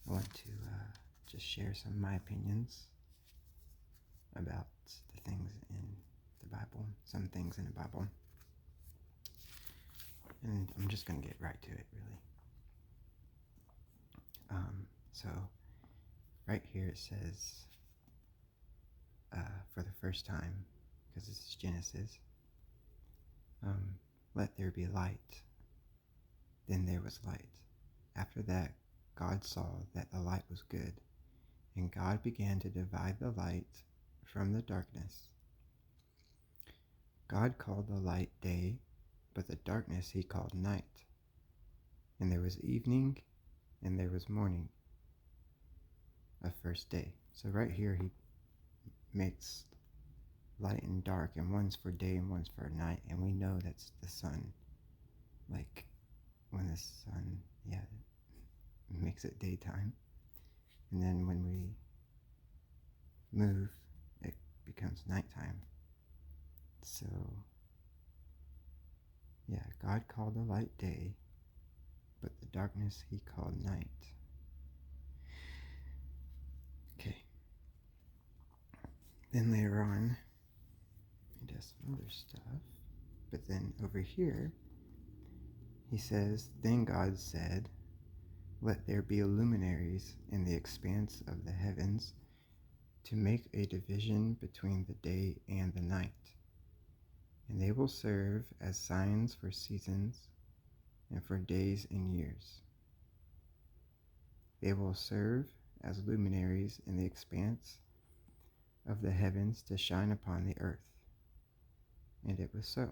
I want to just share some of my opinions about the things in the Bible, some things in the Bible. And I'm just going to get right to it, really. So, right here it says, for the first time, because this is Genesis, let there be light. Then there was light. After that, God saw that the light was good, and God began to divide the light from the darkness. God called the light day, but the darkness he called night. And there was evening, and there was morning, a first day. So right here he makes light and dark, and one's for day and one's for night, and we know that's the sun. Like when the sun, makes it daytime, and then when we move, it becomes nighttime. So, God called the light day, but the darkness he called night. Okay. Then later on, he does some other stuff. But then over here, he says, Then God said, Let there be luminaries in the expanse of the heavens to make a division between the day and the night. And they will serve as signs for seasons and for days and years. They will serve as luminaries in the expanse of the heavens to shine upon the earth. And it was so.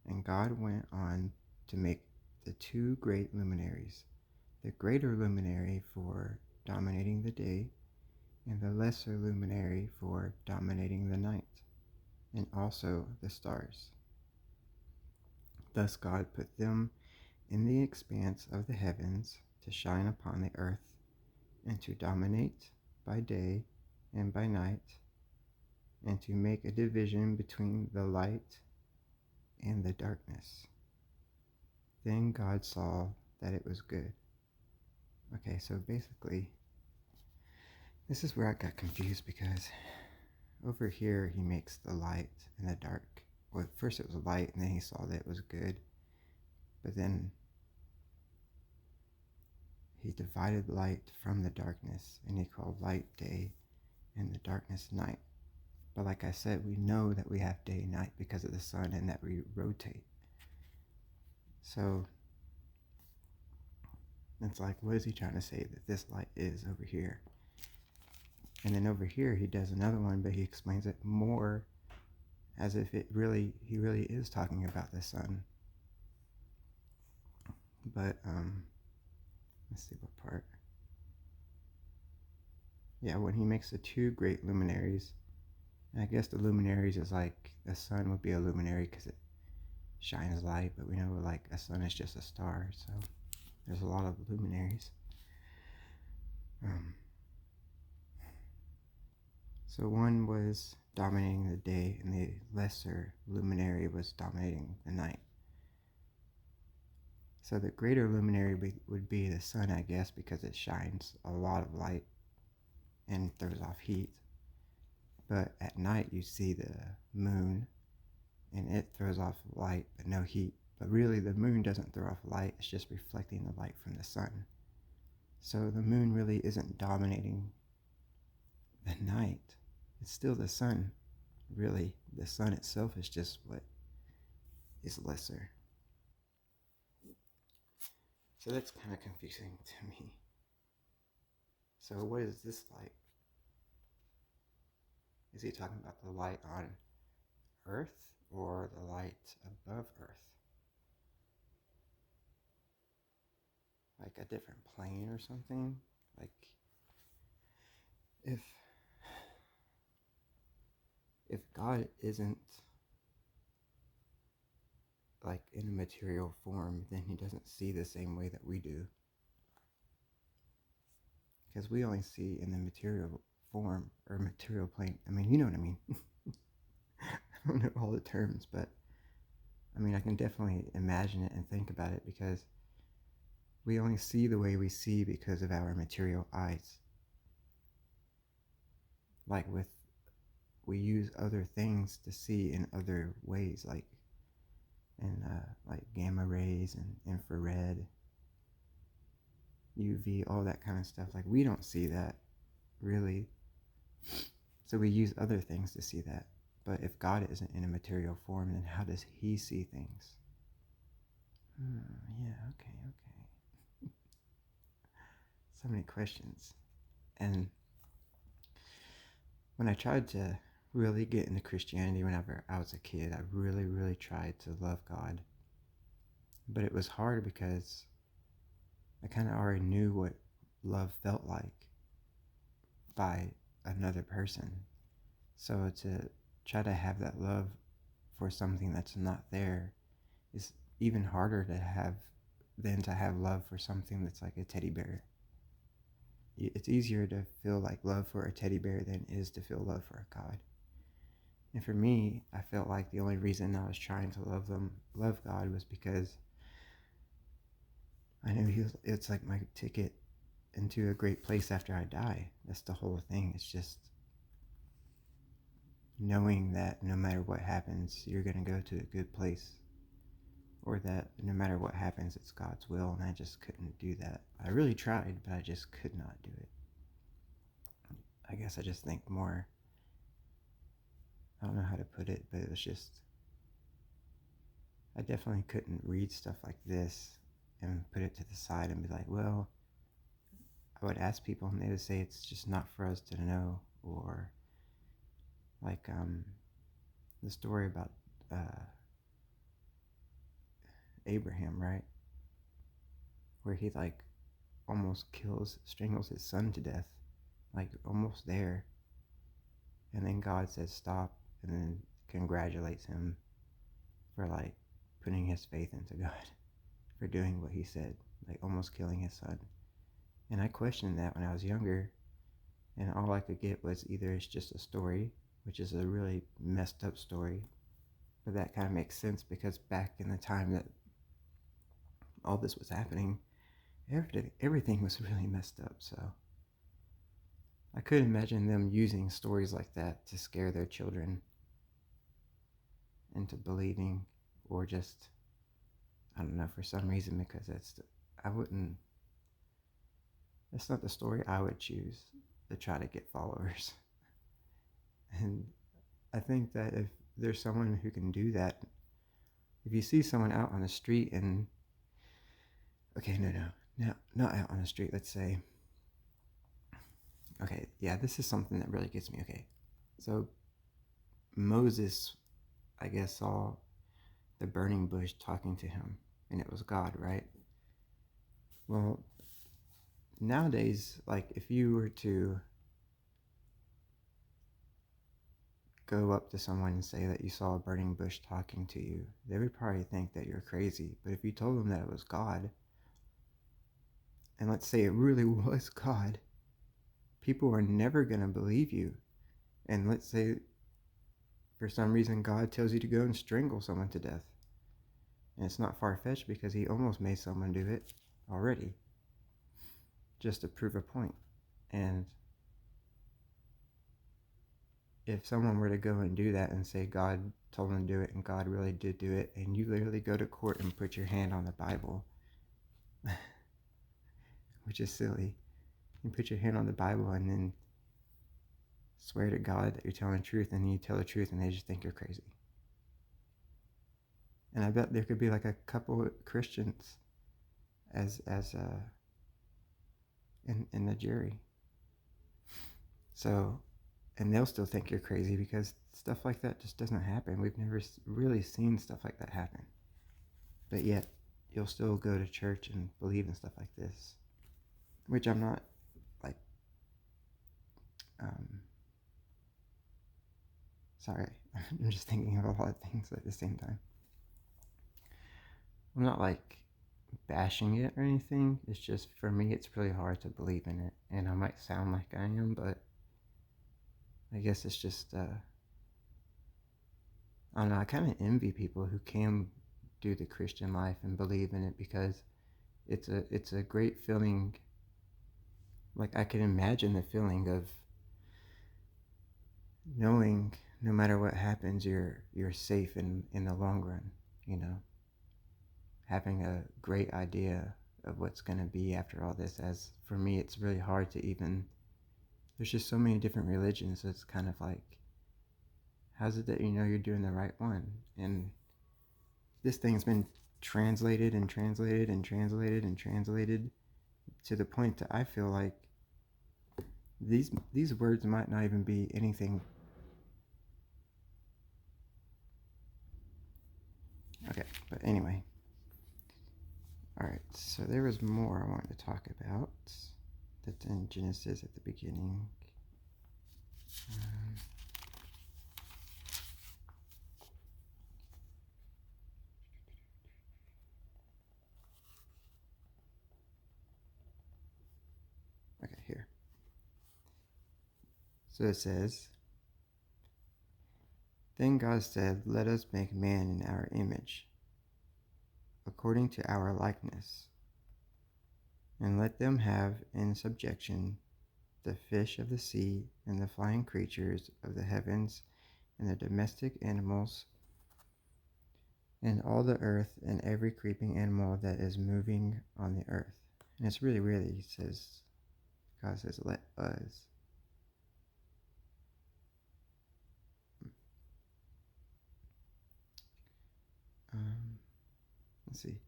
And God went on to make the two great luminaries, the greater luminary for dominating the day, and the lesser luminary for dominating the night, and also the stars. Thus God put them in the expanse of the heavens to shine upon the earth, and to dominate by day and by night, and to make a division between the light and the darkness. Then God saw that it was good. Okay, so basically, this is where I got confused, because over here he makes the light and the dark. Well, first it was light, and then he saw that it was good. But then he divided light from the darkness, and he called light day and the darkness night. But like I said, we know that we have day and night because of the sun, and that we rotate. So it's like, what is he trying to say that this light is over here? And then over here he does another one, but he explains it more as if he really is talking about the sun. But let's see what part. Yeah, when he makes the two great luminaries, and I guess the luminaries is like the sun would be a luminary because it shines light, but we know like a sun is just a star, so there's a lot of luminaries. So one was dominating the day, and the lesser luminary was dominating the night. So the greater luminary would be the sun, I guess, because it shines a lot of light and throws off heat. But at night you see the moon, and it throws off light but no heat. But really the moon doesn't throw off light, it's just reflecting the light from the sun. So the moon really isn't dominating the night. It's still the sun. Really, the sun itself is just what is lesser. So that's kind of confusing to me. So what is this light? Is he talking about the light on Earth or the light above Earth? Like a different plane or something? Like if God isn't like in a material form, then he doesn't see the same way that we do. Because we only see in the material form or material plane. I mean, you know what I mean. I don't know all the terms, but I mean, I can definitely imagine it and think about it, because we only see the way we see because of our material eyes. Like we use other things to see in other ways, like in like gamma rays and infrared, UV, all that kind of stuff. Like we don't see that really, so we use other things to see that. But if God isn't in a material form, then how does he see things? Yeah, okay. So many questions. And when I tried to really get into Christianity whenever I was a kid, I really, really tried to love God. But it was hard because I kind of already knew what love felt like by another person. So to try to have that love for something that's not there is even harder to have than to have love for something that's like a teddy bear. It's easier to feel like love for a teddy bear than it is to feel love for a God. And for me, I felt like the only reason I was trying to love God, was because I knew it's like my ticket into a great place after I die. That's the whole thing. It's just knowing that no matter what happens, you're going to go to a good place. Or that no matter what happens, it's God's will, and I just couldn't do that. I really tried, but I just could not do it. I guess I just think more, I don't know how to put it, but it was just, I definitely couldn't read stuff like this and put it to the side and be like, well, I would ask people and they would say it's just not for us to know. Or like the story about Abraham, right? Where he like almost strangles his son to death, like almost there. And then God says stop, and then congratulates him for like putting his faith into God, for doing what he said, like almost killing his son. And I questioned that when I was younger, and all I could get was either it's just a story, which is a really messed up story, but that kind of makes sense because back in the time that all this was happening, everything was really messed up. So I could imagine them using stories like that to scare their children into believing, or just, I don't know, for some reason, because that's not the story I would choose to try to get followers. And I think that if there's someone who can do that, if you see someone out on the street and, okay, no, not out on the street, let's say, okay, yeah, this is something that really gets me, okay. So Moses, I guess, saw the burning bush talking to him, and it was God, right? Well, nowadays, like if you were to go up to someone and say that you saw a burning bush talking to you, they would probably think that you're crazy. But if you told them that it was God, and let's say it really was God, people are never going to believe you. And let's say for some reason God tells you to go and strangle someone to death. And it's not far-fetched because he almost made someone do it already, just to prove a point. And if someone were to go and do that and say God told them to do it and God really did do it, and you literally go to court and put your hand on the Bible, which is silly, you put your hand on the Bible and then swear to God that you're telling the truth, and then you tell the truth and they just think you're crazy. And I bet there could be like a couple of Christians as in the jury. So, and they'll still think you're crazy because stuff like that just doesn't happen. We've never really seen stuff like that happen. But yet, you'll still go to church and believe in stuff like this, which I'm not like, sorry, I'm just thinking of a lot of things at the same time. I'm not like bashing it or anything. It's just, for me, it's really hard to believe in it. And I might sound like I am, but I guess it's just, I don't know, I kind of envy people who can do the Christian life and believe in it, because it's a great feeling. Like, I can imagine the feeling of knowing no matter what happens, you're safe in the long run. You know, having a great idea of what's going to be after all this. As for me, it's really hard to even. There's just so many different religions. So it's kind of like, how's it that you know you're doing the right one? And this thing's been translated and translated and translated and translated to the point that I feel like these words might not even be anything. Okay, but anyway. Alright, so there was more I wanted to talk about. That's in Genesis at the beginning. Um, okay, here. So it says, Then God said, Let us make man in our image, according to our likeness, and let them have in subjection the fish of the sea, and the flying creatures of the heavens, and the domestic animals, and all the earth, and every creeping animal that is moving on the earth. And it's really weird that God says, let us. Let's see.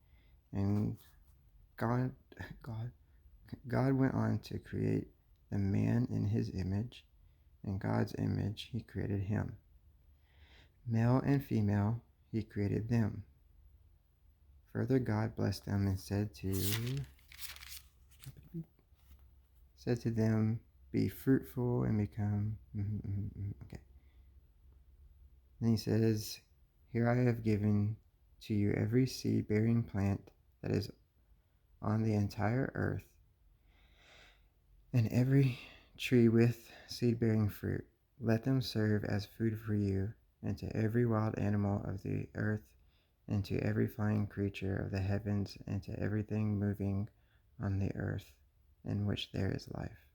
And God, God, God went on to create the man in his image. In God's image, he created him. Male and female, he created them. Further, God blessed them and said to them, be fruitful and become. Okay. Then he says, Here I have given to you every seed-bearing plant that is on the entire earth, and every tree with seed-bearing fruit. Let them serve as food for you, and to every wild animal of the earth, and to every flying creature of the heavens, and to everything moving on the earth, in which there is life.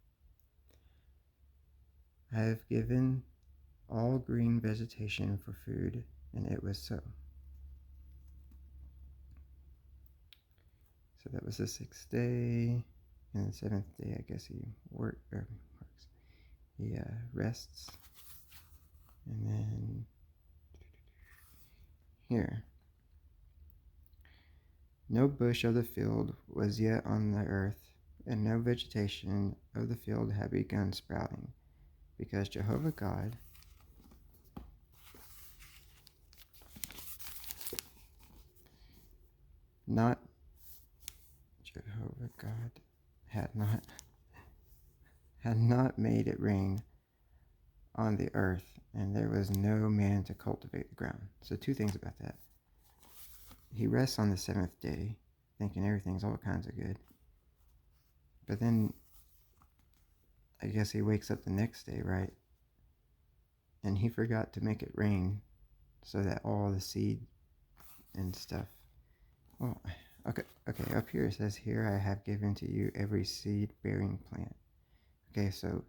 I have given all green vegetation for food, and it was so. So that was the 6th day, and the 7th day, I guess he works. He rests, and then here, no bush of the field was yet on the earth, and no vegetation of the field had begun sprouting, because Jehovah God had not made it rain on the earth, and there was no man to cultivate the ground. So 2 things about that. He rests on the 7th day, thinking everything's all kinds of good. But then, I guess he wakes up the next day, right? And he forgot to make it rain so that all the seed and stuff. Well, okay, up here it says, Here I have given to you every seed-bearing plant. Okay, so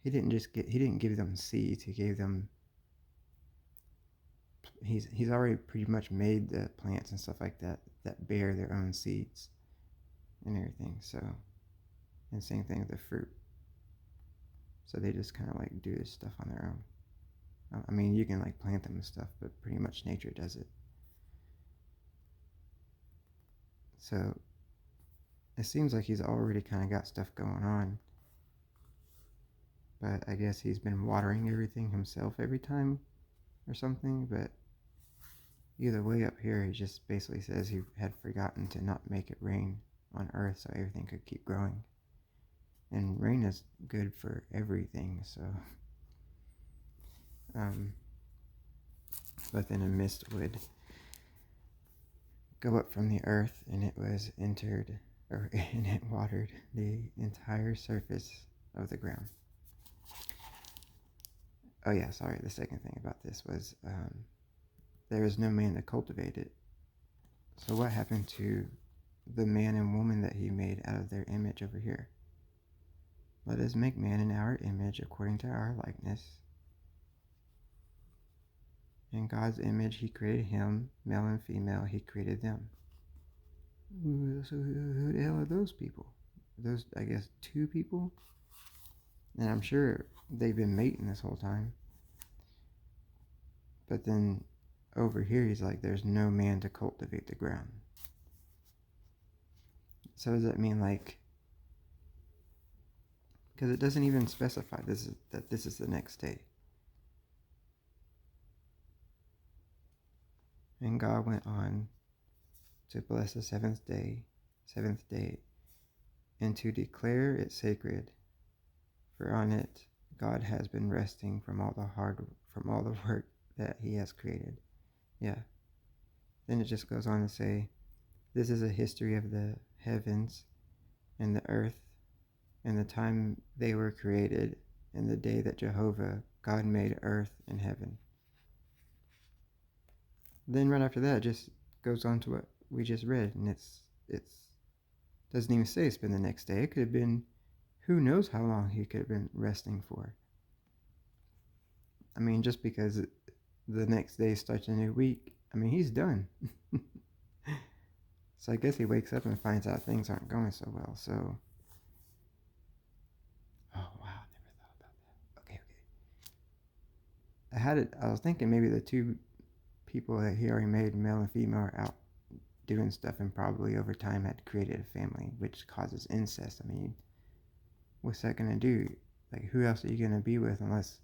he didn't give them seeds, he gave them, he's already pretty much made the plants and stuff like that bear their own seeds and everything. So, and same thing with the fruit. So they just kind of like do this stuff on their own. I mean, you can like plant them and stuff, but pretty much nature does it. So it seems like he's already kind of got stuff going on. But I guess he's been watering everything himself every time or something. But either way, up here, he just basically says he had forgotten to not make it rain on earth so everything could keep growing. And rain is good for everything, so. But then a mist would go up from the earth, and it watered the entire surface of the ground. Oh yeah, sorry, the second thing about this was there was no man to cultivate it. So what happened to the man and woman that he made out of their image over here. Let us make man in our image according to our likeness. In God's image he created him, male and female he created them. So who the hell are those people? Those, I guess, two people? And I'm sure they've been mating this whole time. But then over here he's like, there's no man to cultivate the ground. So does that mean like, because it doesn't even specify that this is the next day. And God went on to bless the seventh day, and to declare it sacred, for on it God has been resting from all the work that he has created. Yeah. Then it just goes on to say, this is a history of the heavens and the earth, and the time they were created, and the day that Jehovah God made earth and heaven. Then right after that, it just goes on to what we just read, and it's doesn't even say it's been the next day. It could have been, who knows how long he could have been resting for. I mean, just because the next day starts a new week, I mean, he's done. So I guess he wakes up and finds out things aren't going so well. So, oh wow, never thought about that. Okay. I was thinking maybe the two people that he already made, male and female, are out doing stuff and probably over time had created a family, which causes incest. I mean, what's that gonna do? Like, who else are you gonna be with unless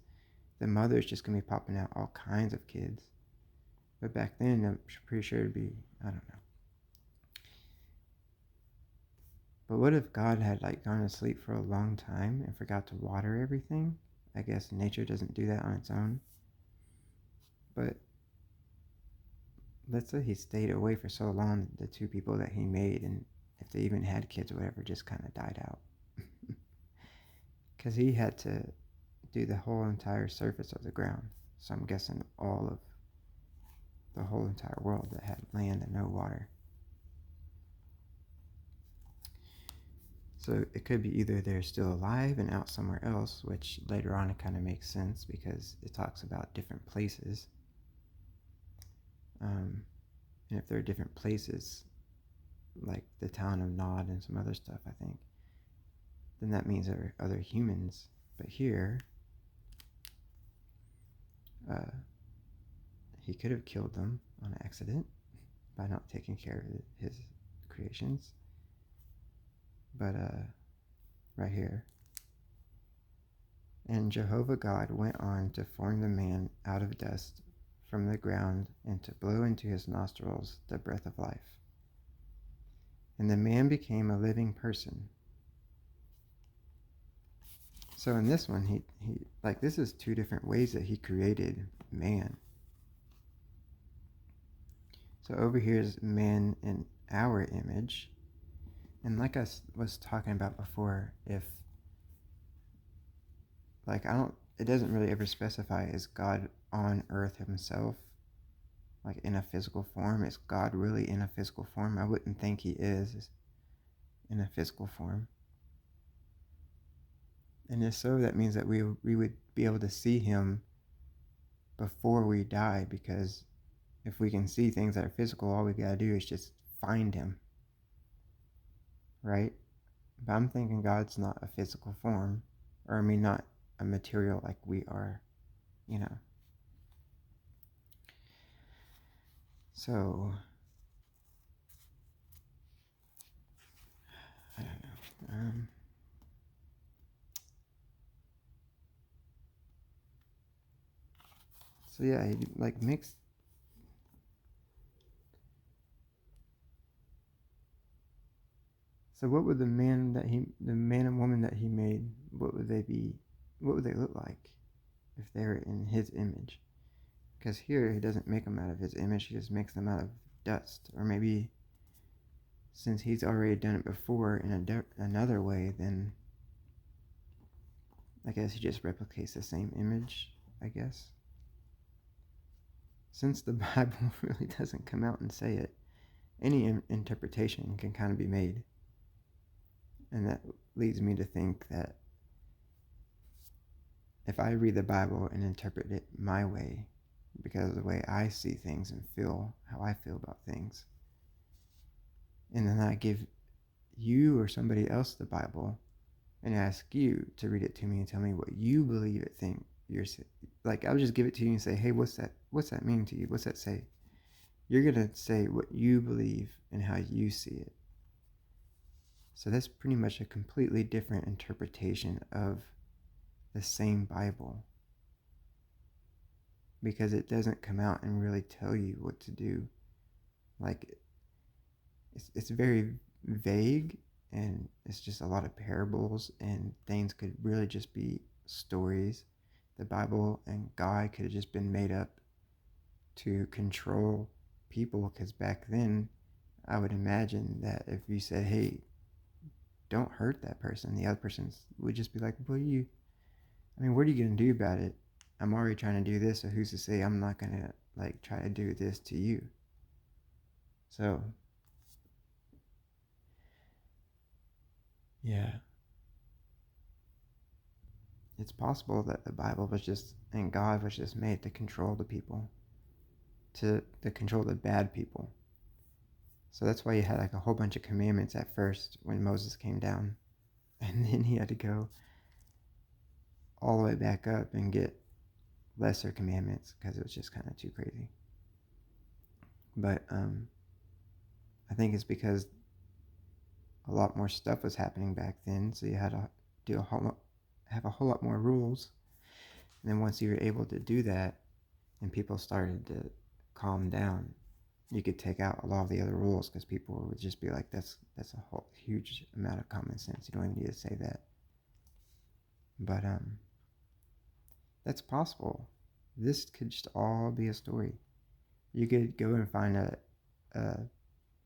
the mother's just gonna be popping out all kinds of kids? But back then, I'm pretty sure it'd be, I don't know. But what if God had like gone to sleep for a long time and forgot to water everything? I guess nature doesn't do that on its own. But let's say he stayed away for so long, the two people that he made, and if they even had kids or whatever, just kind of died out. Because he had to do the whole entire surface of the ground. So I'm guessing all of the whole entire world that had land and no water. So it could be either they're still alive and out somewhere else, which later on it kind of makes sense because it talks about different places. And if there are different places, like the town of Nod and some other stuff, I think, then that means there are other humans. But here, he could have killed them on accident by not taking care of his creations. But right here, and Jehovah God went on to form the man out of dust from the ground and to blow into his nostrils the breath of life. And the man became a living person. So in this one, he like, this is two different ways that he created man. So over here is man in our image. And like I was talking about before, if, like, it doesn't really ever specify, is God on earth himself, like in a physical form? Is God really in a physical form? I wouldn't think he is in a physical form. And if so, that means that we would be able to see him before we die, because if we can see things that are physical, all we gotta do is just find him, right? But I'm thinking God's not a physical form, or I mean, not a material like we are, you know. So I don't know. So yeah, he like mixed. So what would the man and woman that he made, what would they be? What would they look like if they were in his image? Because here he doesn't make them out of his image; he just makes them out of dust. Or maybe since he's already done it before in another way, then I guess he just replicates the same image, I guess. Since the Bible really doesn't come out and say it, any interpretation can kind of be made. And that leads me to think that if I read the Bible and interpret it my way, because of the way I see things and feel how I feel about things, and then I give you or somebody else the Bible and ask you to read it to me and tell me what you believe it think you're like, I'll just give it to you and say, hey, what's that mean to you? What's that say? You're gonna say what you believe and how you see it. So that's pretty much a completely different interpretation of the same Bible, because it doesn't come out and really tell you what to do. Like, it's very vague, and it's just a lot of parables, and things could really just be stories. The Bible and God could have just been made up to control people, because back then I would imagine that if you said, hey, don't hurt that person, the other person would just be like, what are you going to do about it? I'm already trying to do this, so who's to say I'm not going to like try to do this to you? So yeah, it's possible that the Bible was just, and God was just made to control the people, to control the bad people. So that's why you had like a whole bunch of commandments at first when Moses came down, and then he had to go all the way back up and get lesser commandments because it was just kind of too crazy. But I think it's because a lot more stuff was happening back then, so you had to have a whole lot more rules. And then once you were able to do that, and people started to calm down, you could take out a lot of the other rules, because people would just be like, that's a whole huge amount of common sense. You don't even need to say that. But that's possible. This could just all be a story. You could go and find a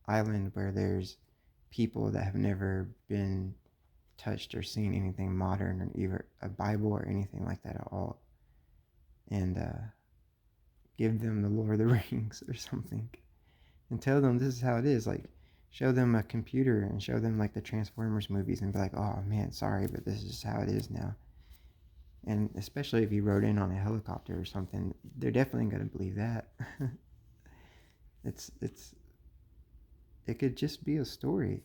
island where there's people that have never been touched or seen anything modern, or even a Bible or anything like that at all, and give them the Lord of the Rings or something, and tell them this is how it is. Like, show them a computer and show them like the Transformers movies and be like, oh man, sorry, but this is how it is now. And especially if you rode in on a helicopter or something, they're definitely going to believe that. It could just be a story.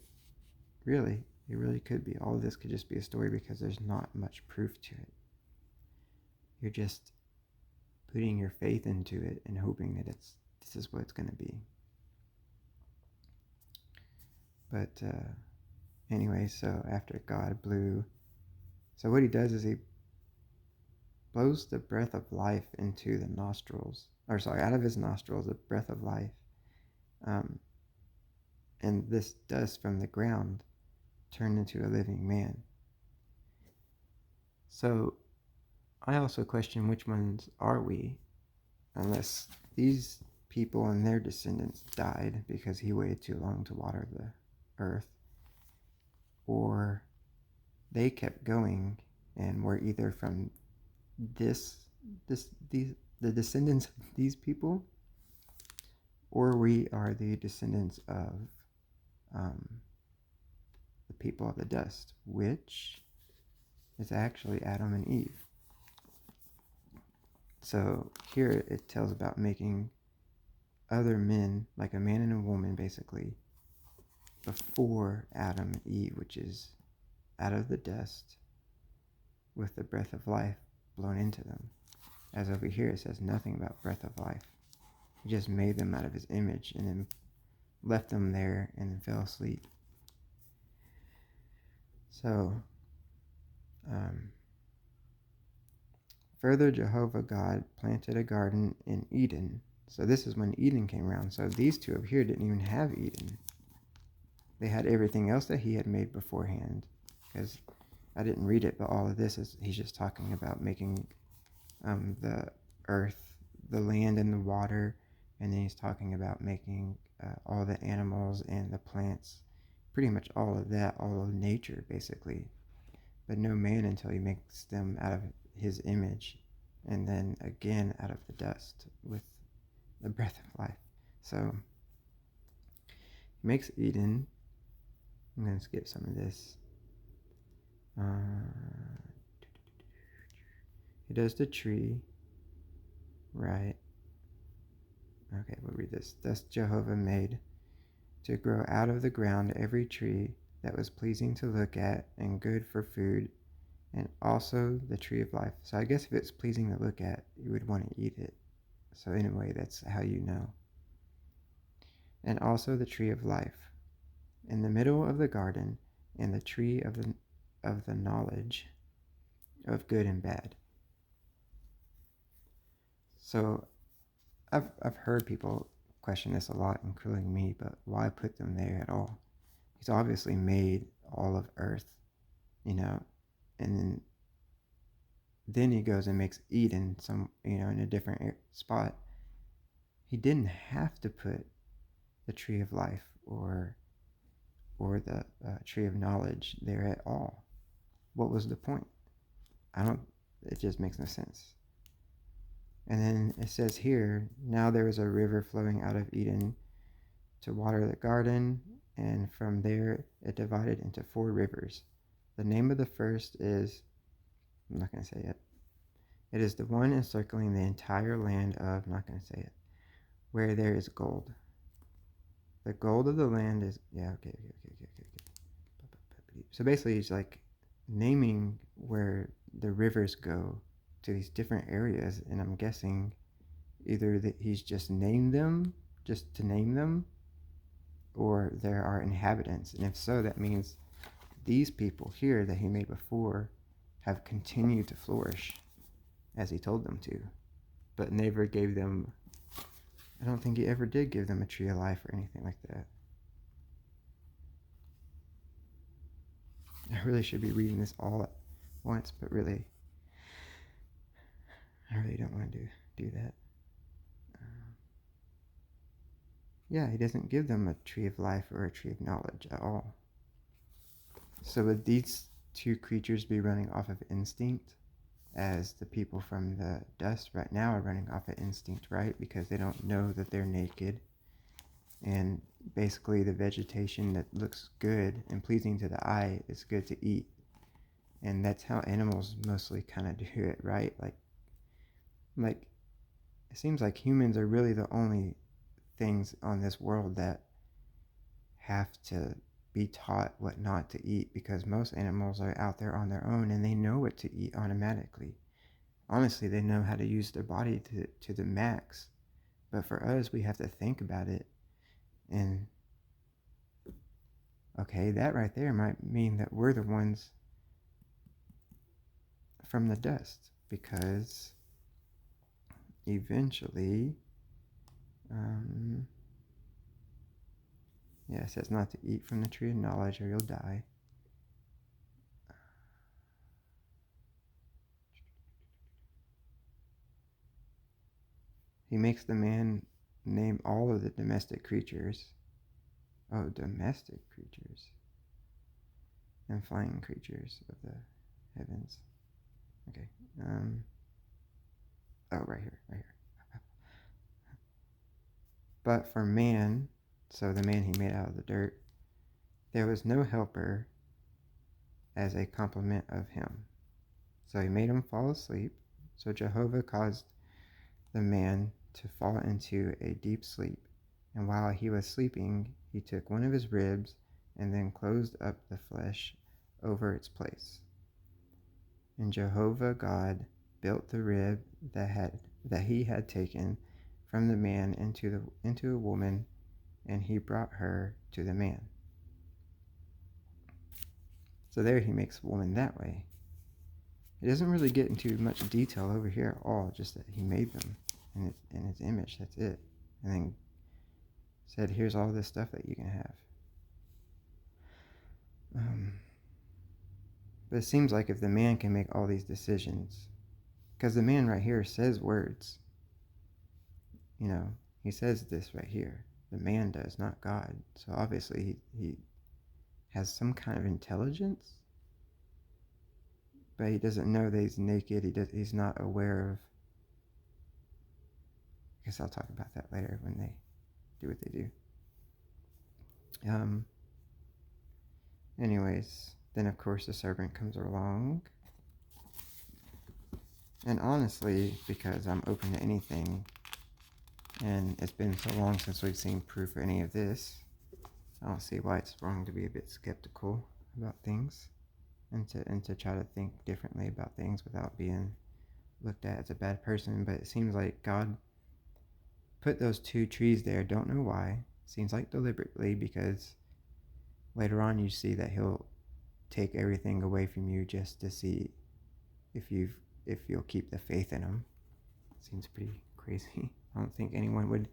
Really, it really could be. All of this could just be a story, because there's not much proof to it. You're just putting your faith into it and hoping that this is what it's going to be. But anyway, so after God blew, so what he does is he blows the breath of life into the nostrils, or sorry, out of his nostrils, the breath of life. And this dust from the ground turned into a living man. So I also question, which ones are we? Unless these people and their descendants died because he waited too long to water the earth, or they kept going and were either from the descendants of these people, or we are the descendants of the people of the dust, which is actually Adam and Eve. So here it tells about making other men, like a man and a woman basically, before Adam and Eve, which is out of the dust with the breath of life blown into them. As over here it says nothing about breath of life. He just made them out of his image and then left them there and then fell asleep. So further, Jehovah God planted a garden in Eden. So this is when Eden came around. So these two over here didn't even have Eden. They had everything else that he had made beforehand. Because I didn't read it, but all of this is, he's just talking about making the earth, the land and the water. And then he's talking about making all the animals and the plants. Pretty much all of that, all of nature basically. But no man until he makes them out of his image, and then again out of the dust with the breath of life. So makes Eden. I'm going to skip some of this. He does the tree, right? Okay, we'll read this. Thus Jehovah made to grow out of the ground every tree that was pleasing to look at and good for food, and also the tree of life. So I guess if it's pleasing to look at, you would want to eat it. So anyway, that's how you know. And also the tree of life in the middle of the garden, and the tree of the knowledge of good and bad. So I've heard people question this a lot, including me, but why put them there at all? He's obviously made all of Earth, and then he goes and makes Eden in a different spot. He didn't have to put the tree of life or the tree of knowledge there at all. What was the point? It just makes no sense. And then it says here, now there was a river flowing out of Eden to water the garden, and from there it divided into 4 rivers. The name of the first is, I'm not going to say it. It is the one encircling the entire land of, I'm not going to say it, where there is gold. The gold of the land is, okay. So basically he's like naming where the rivers go to these different areas, and I'm guessing either that he's just named them just to name them, or there are inhabitants, and if so, that means these people here that he made before have continued to flourish as he told them to, but never gave them, I don't think he ever did give them a tree of life or anything like that. I really should be reading this all at once, but really, I really don't want to do that. He doesn't give them a tree of life or a tree of knowledge at all. So would these 2 creatures be running off of instinct, as the people from the dust right now are running off of instinct, right? Because they don't know that they're naked. And basically the vegetation that looks good and pleasing to the eye is good to eat. And that's how animals mostly kind of do it, right? Like it seems like humans are really the only things on this world that have to be taught what not to eat, because most animals are out there on their own and they know what to eat automatically. Honestly, they know how to use their body to the max. But for us, we have to think about it. And okay, that right there might mean that we're the ones from the dust, because eventually, it says not to eat from the tree of knowledge or you'll die. He makes the man name all of the domestic creatures. Oh, domestic creatures. And flying creatures of the heavens. Okay. Right here. But for man, so the man he made out of the dirt, there was no helper as a complement of him. So he made him fall asleep. So Jehovah caused the man to fall into a deep sleep. And while he was sleeping, he took one of his ribs and then closed up the flesh over its place. And Jehovah God built the rib that he had taken from the man into a woman, and he brought her to the man. So there he makes a woman that way. It doesn't really get into much detail over here at all, just that he made them in his image, that's it. And then said, here's all this stuff that you can have. But it seems like if the man can make all these decisions, because the man right here says words, he says this right here. The man does, not God. So obviously he has some kind of intelligence, but he doesn't know that he's naked. He's not aware of. I guess I'll talk about that later when they do what they do. Um, anyways, then of course the serpent comes along. And honestly, because I'm open to anything, and it's been so long since we've seen proof of any of this, I don't see why it's wrong to be a bit skeptical about things and to try to think differently about things without being looked at as a bad person. But it seems like God put those two trees there, don't know why. Seems like deliberately, because later on you see that he'll take everything away from you just to see if you'll keep the faith in him. Seems pretty crazy. I don't think anyone would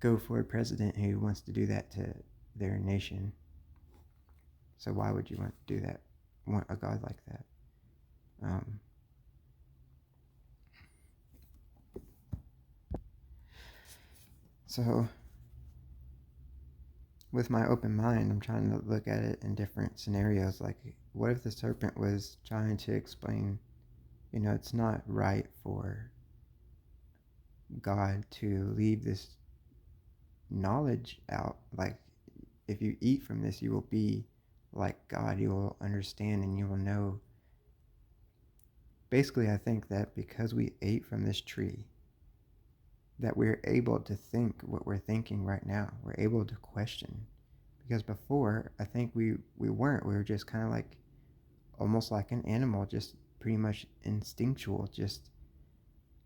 go for a president who wants to do that to their nation. So why would you want to do that? Want a God like that? So with my open mind, I'm trying to look at it in different scenarios. Like, what if the serpent was trying to explain, it's not right for God to leave this knowledge out. Like, if you eat from this, you will be like God. You will understand and you will know. Basically, I think that because we ate from this tree, that we're able to think what we're thinking right now. We're able to question. Because before, I think we weren't. We were just kind of like, almost like an animal, just pretty much instinctual. Just,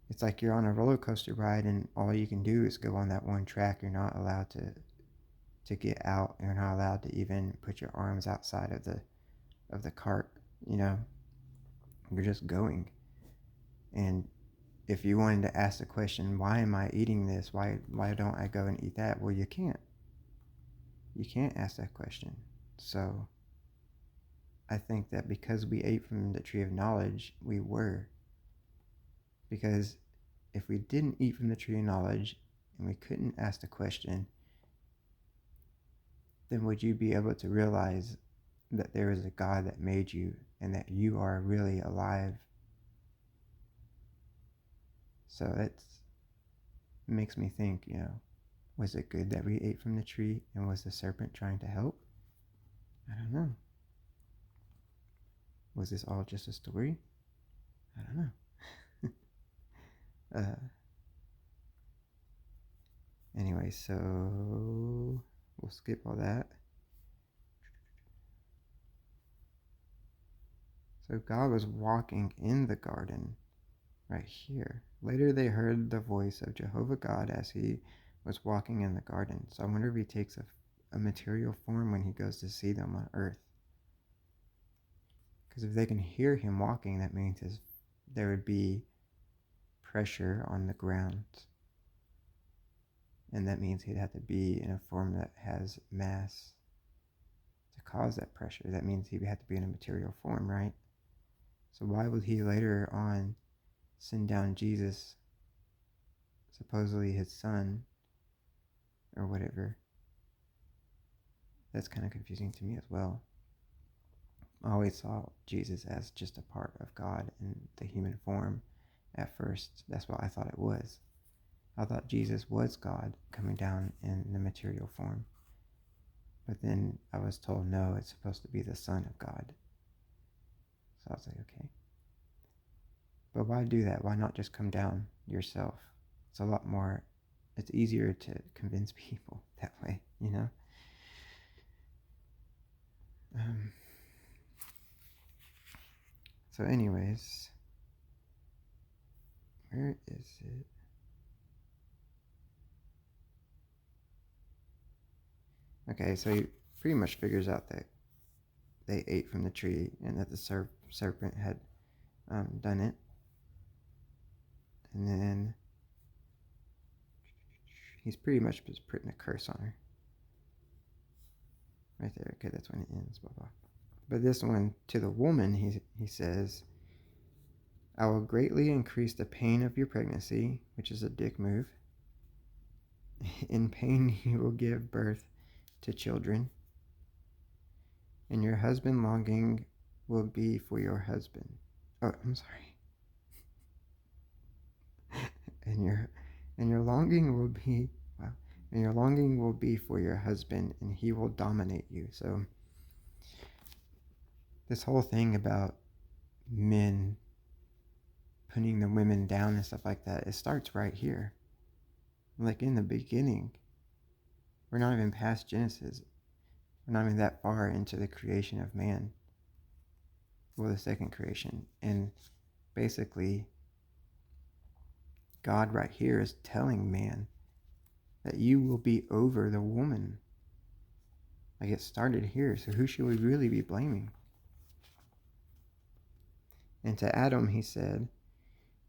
it's like you're on a roller coaster ride and all you can do is go on that one track. You're not allowed to get out. You're not allowed to even put your arms outside of the cart. You're just going. And if you wanted to ask the question, why am I eating this? Why don't I go and eat that? Well, you can't. You can't ask that question. So I think that because we ate from the tree of knowledge, we were. Because if we didn't eat from the tree of knowledge and we couldn't ask the question, then would you be able to realize that there is a God that made you and that you are really alive? So it makes me think, was it good that we ate from the tree, and was the serpent trying to help? I don't know. Was this all just a story? I don't know. Anyway, so we'll skip all that. So God was walking in the garden right here. Later they heard the voice of Jehovah God as he was walking in the garden. So I wonder if he takes a material form when he goes to see them on earth. Because if they can hear him walking, that means there would be pressure on the ground. And that means he'd have to be in a form that has mass to cause that pressure. That means he would have to be in a material form, right? So why would he later on send down Jesus, supposedly his son, or whatever? That's kind of confusing to me as well. I always saw Jesus as just a part of God in the human form at first. That's what I thought it was. I thought Jesus was God coming down in the material form. But then I was told, no, it's supposed to be the Son of God. So I was like, okay. But why do that? Why not just come down yourself? It's a lot more, it's easier to convince people that way, So anyways, where is it? Okay, so he pretty much figures out that they ate from the tree and that the serpent had done it. And then he's pretty much just putting a curse on her. Right there. Okay, that's when it ends. Blah, blah. But this one, to the woman, he says, I will greatly increase the pain of your pregnancy, which is a dick move. In pain you will give birth to children, and your husband longing will be for your husband. Oh, I'm sorry. and your longing will be and your longing will be for your husband, and he will dominate you. So this whole thing about men putting the women down and stuff like that, it starts right here. Like in the beginning, we're not even past Genesis. We're not even that far into the creation of man. Well, the second creation. And basically, God right here is telling man that you will be over the woman. Like it started here, so who should we really be blaming? And to Adam he said,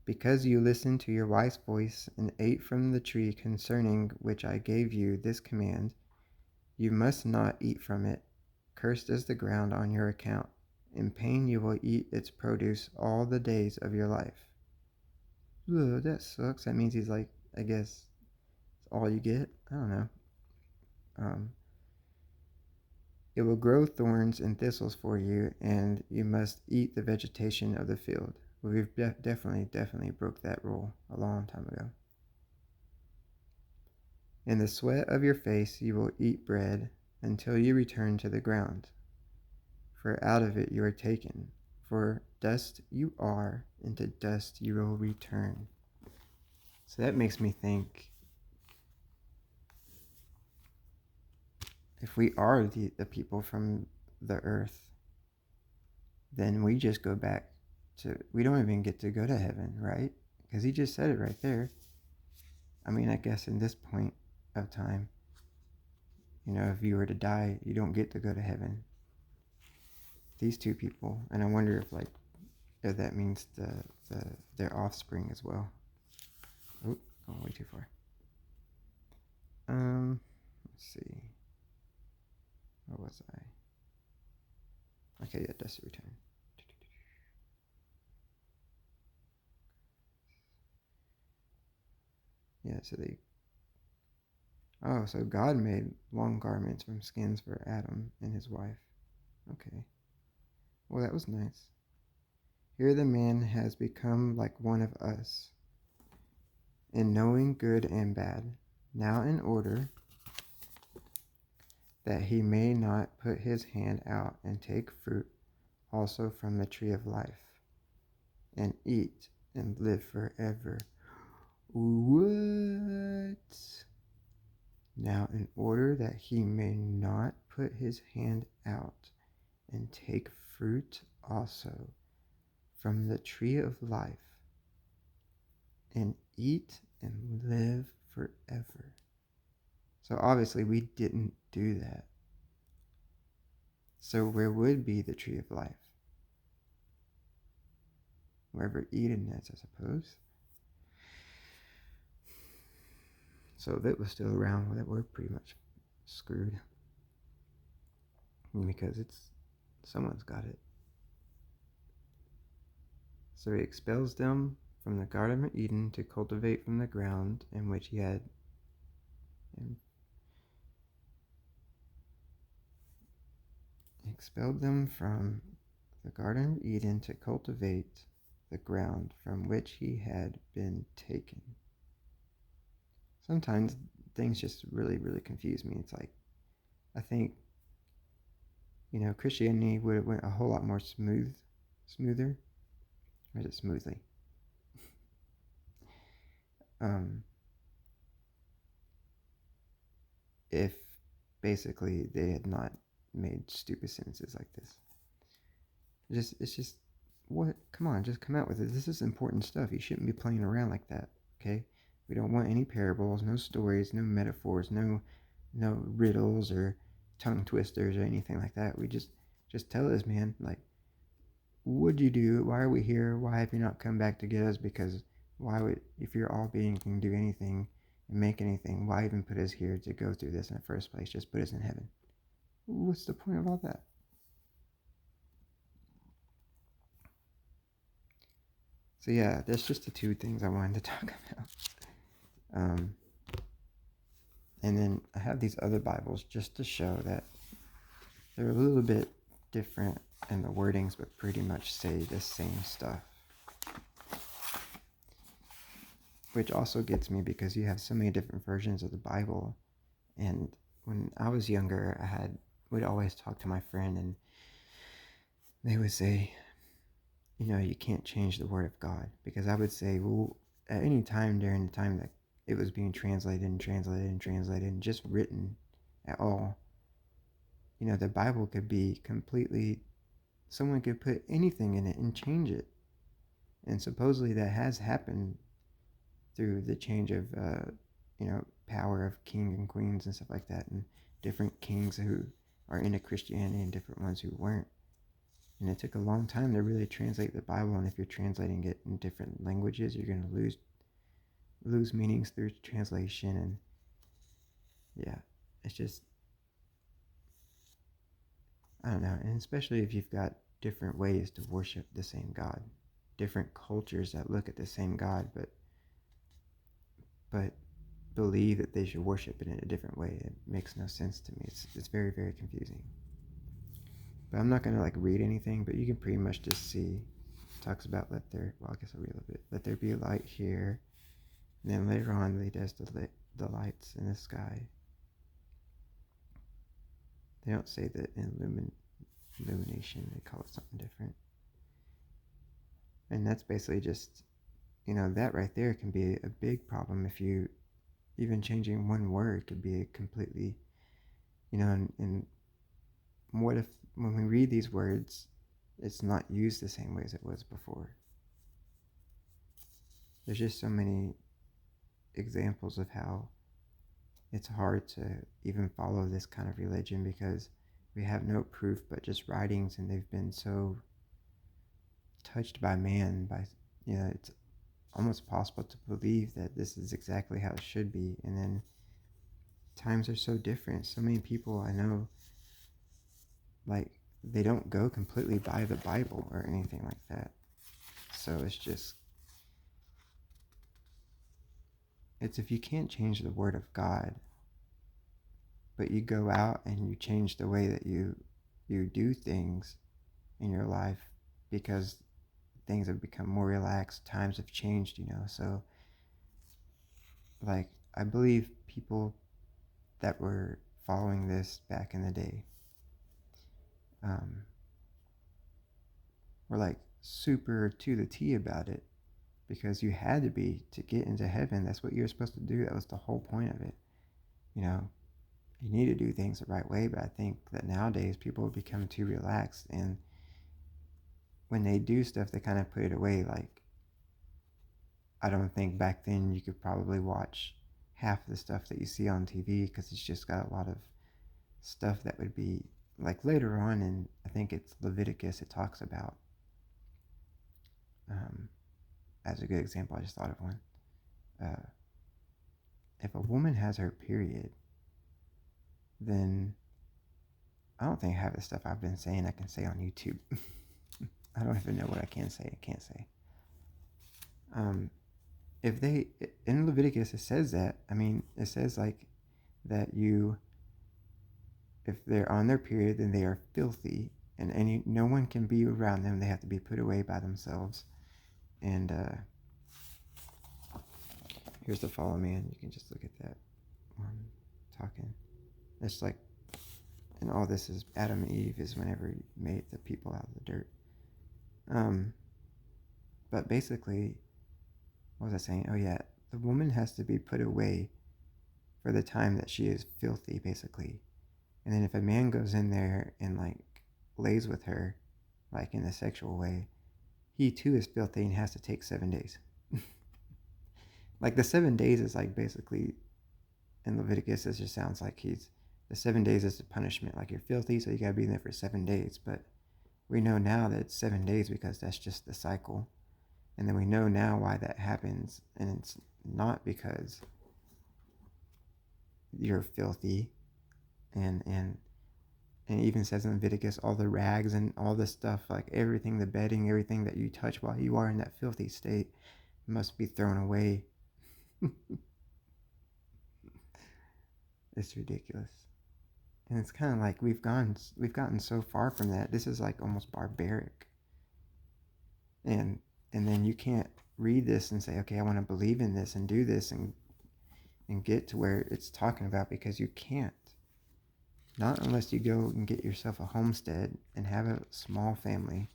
because you listened to your wife's voice and ate from the tree concerning which I gave you this command, you must not eat from it. Cursed is the ground on your account. In pain you will eat its produce all the days of your life. Ugh, that sucks. That means he's like, I guess, it's all you get? I don't know. It will grow thorns and thistles for you, and you must eat the vegetation of the field. Well, we've definitely broke that rule a long time ago. In the sweat of your face you will eat bread until you return to the ground. For out of it you are taken. For dust you are, and to dust you will return. So that makes me think, if we are the people from the earth, then we just go back to, we don't even get to go to heaven, right? Because he just said it right there. I mean, I guess in this point of time, if you were to die, you don't get to go to heaven. These two people, and I wonder if that means their offspring as well. Oh, going way too far. Let's see. Where was I? Okay, yeah, dust return. Yeah, so God made long garments from skins for Adam and his wife. Okay. Well, that was nice. Here the man has become like one of us, in knowing good and bad. Now in order that he may not put his hand out and take fruit also from the tree of life, and eat and live forever. What? Now in order that he may not put his hand out and take fruit also from the tree of life, and eat and live forever. So obviously we didn't do that. So where would be the tree of life? Wherever Eden is, I suppose. So if it was still around, well, we're pretty much screwed. Because someone's got it. So he expels them from the Garden of Eden to cultivate from the ground in which he had expelled them from the Garden of Eden to cultivate the ground from which he had been taken. Sometimes things just really, really confuse me. It's like, I think, Christianity would have went a whole lot more smoother, or is it smoothly? If basically they had not made stupid sentences like this. It's just, what? Come on, just come out with it. This is important stuff. You shouldn't be playing around like that, okay? We don't want any parables, no stories, no metaphors, no riddles or tongue twisters or anything like that. We just tell us, man, like, what'd you do? Why are we here? Why have you not come back to get us? Because if you're all being can do anything and make anything, why even put us here to go through this in the first place? Just put us in heaven. What's the point of all that? So yeah, that's just the two things I wanted to talk about. And then I have these other Bibles just to show that they're a little bit different in the wordings, but pretty much say the same stuff. Which also gets me because you have so many different versions of the Bible. And when I was younger, would always talk to my friend, and they would say, you can't change the word of God. Because I would say, well, at any time during the time that it was being translated and translated and translated and just written at all, the Bible could be completely, someone could put anything in it and change it. And supposedly that has happened through the change of, power of king and queens and stuff like that, and different kings who are into Christianity and different ones who weren't. And it took a long time to really translate the Bible. And if you're translating it in different languages, you're going to lose meanings through translation. And yeah, it's just, I don't know. And especially if you've got different ways to worship the same God, different cultures that look at the same God, but believe that they should worship it in a different way. It makes no sense to me. It's very, very confusing. But I'm not going to read anything, but you can pretty much just see. It talks about I guess I'll read a little bit. Let there be light here. And then later on, he does the lights in the sky. They don't say that illumination, they call it something different. And that's basically just, that right there can be a big problem if you, even changing one word could be a completely, and what if when we read these words, it's not used the same way as it was before? There's just so many examples of how it's hard to even follow this kind of religion because we have no proof but just writings, and they've been so touched by man, it's almost possible to believe that this is exactly how it should be. And then times are so different. So many people I know, they don't go completely by the Bible or anything like that. So it's if you can't change the word of God, but you go out and you change the way that you do things in your life because things have become more relaxed, times have changed, so I believe people that were following this back in the day were super to the T about it, because you had to be to get into heaven. That's what you're supposed to do. That was the whole point of it. You need to do things the right way, but I think that nowadays people have become too relaxed, and when they do stuff, they kind of put it away. I don't think back then you could probably watch half the stuff that you see on TV because it's just got a lot of stuff that would be later on, and I think it's Leviticus, it talks about, as a good example, I just thought of one. If a woman has her period, then I don't think half the stuff I've been saying I can say on YouTube. I don't even know what I can say and can't say. If they, in Leviticus, it says that, it says that if they're on their period, then they are filthy, and no one can be around them. They have to be put away by themselves. And here's the follow man. You can just look at that while I'm talking. It's and all this is Adam and Eve is whenever he made the people out of the dirt. But basically, what was I saying? Oh yeah, the woman has to be put away for the time that she is filthy, basically. And then if a man goes in there and lays with her, in a sexual way, he too is filthy and has to take 7 days. The 7 days is basically, in Leviticus, it just sounds like the 7 days is the punishment. You're filthy, so you gotta be in there for 7 days. But we know now that it's 7 days because that's just the cycle. And then we know now why that happens, and it's not because you're filthy, and it even says in Leviticus, all the rags and all the stuff, everything, the bedding, everything that you touch while you are in that filthy state must be thrown away. It's ridiculous. And it's kind of we've gotten so far from that. This is almost barbaric. And then you can't read this and say, okay, I want to believe in this and do this and and get to where it's talking about, because you can't. Not unless you go and get yourself a homestead and have a small family.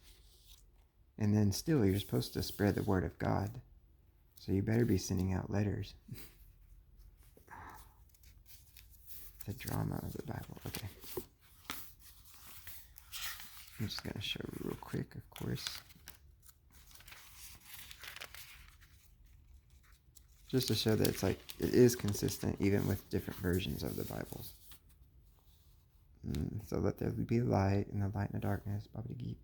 And then still, you're supposed to spread the word of God. So you better be sending out letters. The drama of the Bible. Okay. I'm just going to show real quick, of course. Just to show that it's like, it is consistent even with different versions of the Bibles. So let there be light, and the light in the darkness, Baba Geep.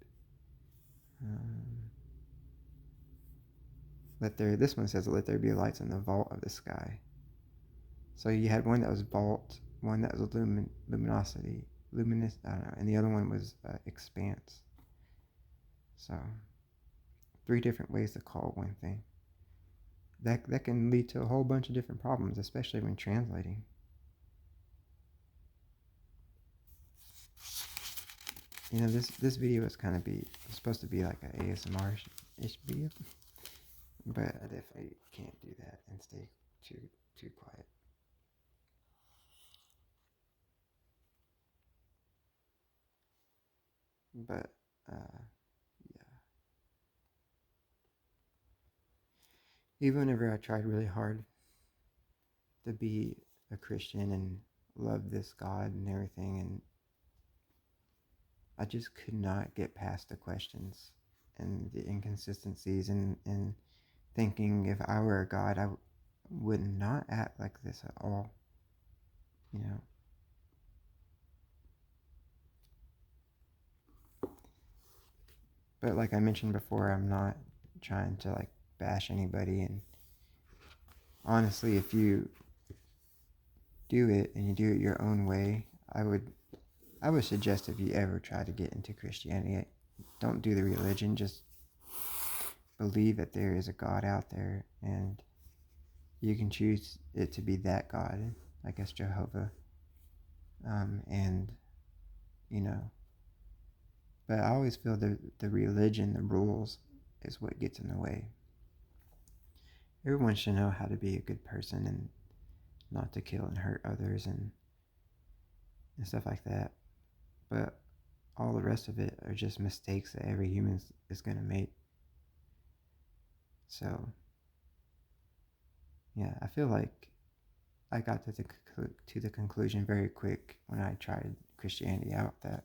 This one says, let there be lights in the vault of the sky. So you had one that was vault, one that was luminosity, luminous, I don't know, and the other one was expanse. So 3 different ways to call one thing. That can lead to a whole bunch of different problems, especially when translating. You know, this video is supposed to be like an ASMR-ish video, but I definitely can't do that and stay too quiet. But yeah, even whenever I tried really hard to be a Christian and love this God and everything, and I just could not get past the questions and the inconsistencies, and thinking if I were a God, I would not act like this at all. You know. But like I mentioned before, I'm not trying to like bash anybody, and honestly, if you do it and you do it your own way, I would suggest, if you ever try to get into Christianity, don't do the religion, just believe that there is a God out there, and you can choose it to be that God, I guess Jehovah, and you know. But I always feel the religion, the rules, is what gets in the way. Everyone should know how to be a good person and not to kill and hurt others and stuff like that. But all the rest of it are just mistakes that every human is going to make. So, yeah, I feel like I got to the conclusion very quick when I tried Christianity out, that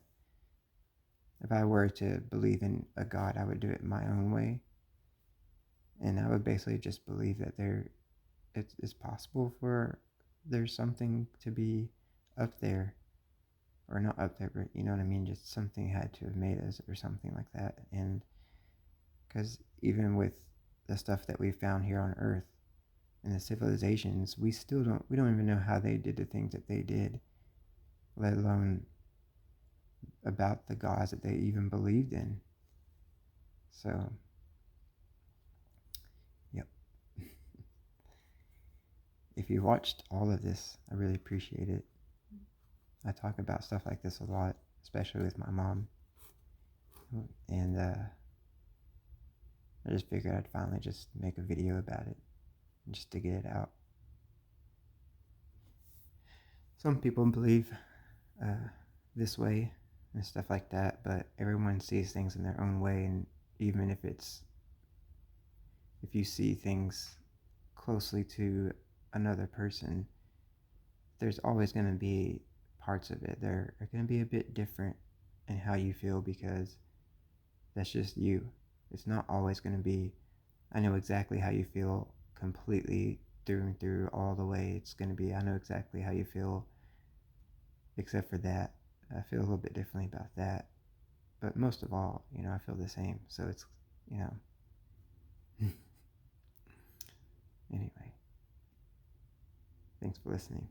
if I were to believe in a God, I would do it my own way. And I would basically just believe that it's possible for there's something to be up there, or not up there, but you know what I mean, just something had to have made us or something like that. And because even with the stuff that we found here on Earth and the civilizations, we don't even know how they did the things that they did, let alone about the gods that they even believed in. So yep. If you watched all of this, I really appreciate it. I talk about stuff like this a lot, especially with my mom. And I just figured I'd finally just make a video about it, just to get it out. Some people believe this way and stuff like that, but everyone sees things in their own way, and even if you see things closely to another person, there's always going to be parts of it that are going to be a bit different in how you feel, because that's just you. It's not always going to be, I know exactly how you feel completely through and through all the way. It's going to be, I know exactly how you feel except for that. I feel a little bit differently about that. But most of all, you know, I feel the same. So it's, you know. Anyway. Thanks for listening.